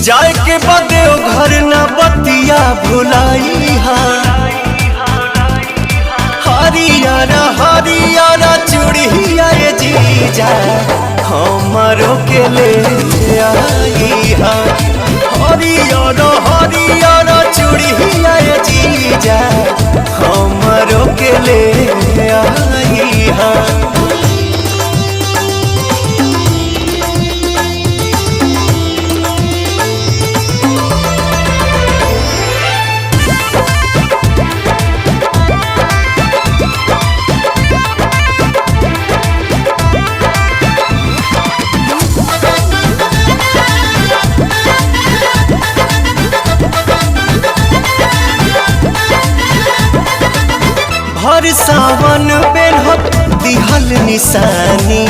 जाए के बदे ओ घर न बतिया भुलाई हा हरियारा हरियारा चूड़िया ये जीजा हमारो के ले आई हा हरियारा हरियारा चूड़िया ये जीजा हमारो के ले आई हा। हर सावन पेन्हत दिहल निशानी